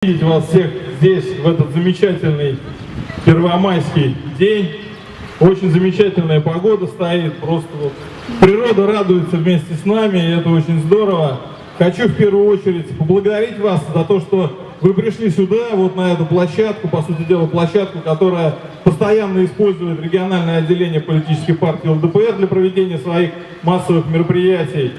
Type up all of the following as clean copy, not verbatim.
Видеть вас всех здесь в этот замечательный первомайский день. Очень замечательная погода стоит, просто вот природа радуется вместе с нами, и это очень здорово. Хочу в первую очередь поблагодарить вас за то, что вы пришли сюда, вот на эту площадку, по сути дела площадку, которая постоянно использует региональное отделение политической партии ЛДПР для проведения своих массовых мероприятий.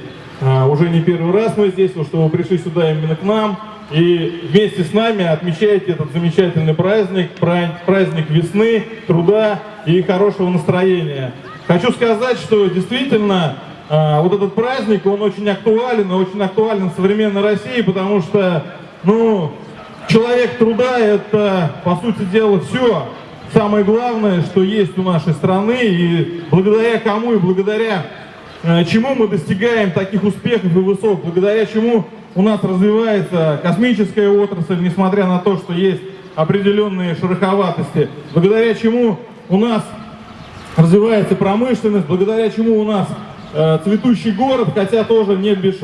Уже не первый раз мы здесь, что вы пришли сюда именно к нам. И вместе с нами отмечаете этот замечательный праздник, праздник весны, труда и хорошего настроения. Хочу сказать, что действительно вот этот праздник, он очень актуален в современной России, потому что, человек труда — это, по сути дела, все. Самое главное, что есть у нашей страны, и благодаря кому и благодаря чему мы достигаем таких успехов и высот, благодаря чему у нас развивается космическая отрасль, несмотря на то, что есть определенные шероховатости, благодаря чему у нас развивается промышленность, благодаря чему у нас цветущий город, хотя тоже не без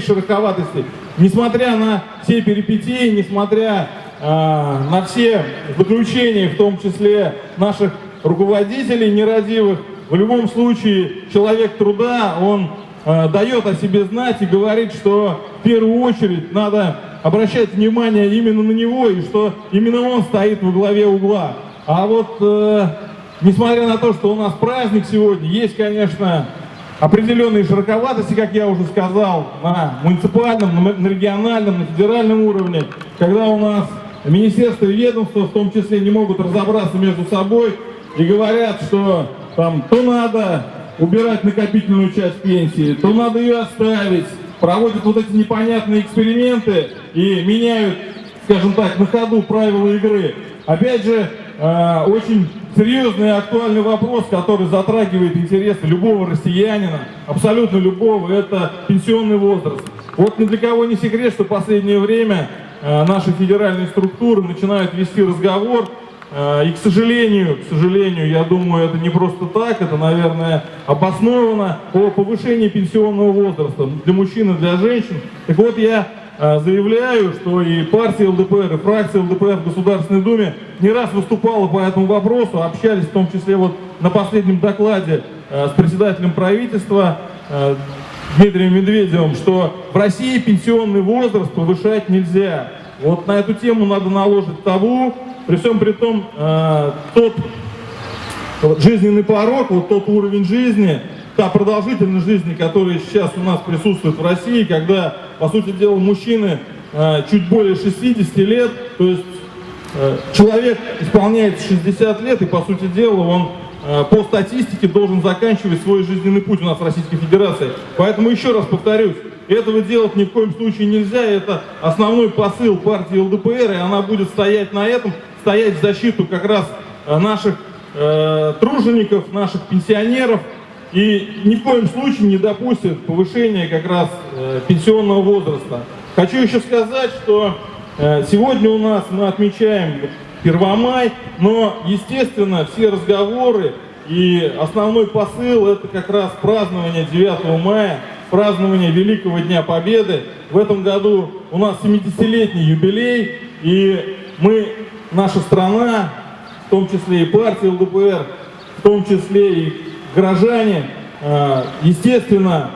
шероховатостей. Несмотря на все перипетии, несмотря на все заключения, в том числе наших руководителей нерадивых, в любом случае человек труда, он дает о себе знать и говорит, что в первую очередь надо обращать внимание именно на него, и что именно он стоит во главе угла. А вот, несмотря на то, что у нас праздник сегодня, есть, конечно, определенные широковатости, как я уже сказал, на муниципальном, на региональном, на федеральном уровне, когда у нас министерства и ведомства, в том числе, не могут разобраться между собой и говорят, что там то надо убирать накопительную часть пенсии, то надо ее оставить, проводят вот эти непонятные эксперименты и меняют, скажем так, на ходу правила игры. Опять же, очень серьезный и актуальный вопрос, который затрагивает интересы любого россиянина, абсолютно любого, это пенсионный возраст. Вот ни для кого не секрет, что в последнее время наши федеральные структуры начинают вести разговор. И, к сожалению, я думаю, это не просто так, это, наверное, обосновано о повышении пенсионного возраста для мужчин и для женщин. Так вот, я заявляю, что и партия ЛДПР, и фракция ЛДПР в Государственной Думе не раз выступала по этому вопросу, общались в том числе вот на последнем докладе с председателем правительства Дмитрием Медведевым, что в России пенсионный возраст повышать нельзя. Вот на эту тему надо наложить табу. При всем при том, тот жизненный порог, вот тот уровень жизни, та продолжительность жизни, которая сейчас у нас присутствует в России, когда, по сути дела, мужчины чуть более 60 лет, то есть человек исполняет 60 лет, и, по сути дела, он по статистике должен заканчивать свой жизненный путь у нас в Российской Федерации. Поэтому еще раз повторюсь, этого делать ни в коем случае нельзя, это основной посыл партии ЛДПР, и она будет стоять на этом, стоять в защиту как раз наших тружеников, наших пенсионеров, и ни в коем случае не допустит повышения как раз пенсионного возраста. Хочу еще сказать, что сегодня у нас мы отмечаем Первомай, но, естественно, все разговоры и основной посыл — это как раз празднование 9 мая, празднование Великого Дня Победы. В этом году у нас 70-летний юбилей, и наша страна, в том числе и партия ЛДПР, в том числе и горожане, естественно,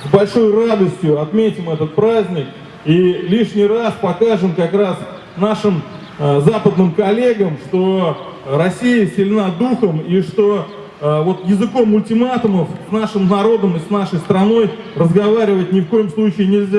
с большой радостью отметим этот праздник и лишний раз покажем как раз нашим западным коллегам, что Россия сильна духом и что вот языком ультиматумов с нашим народом и с нашей страной разговаривать ни в коем случае нельзя.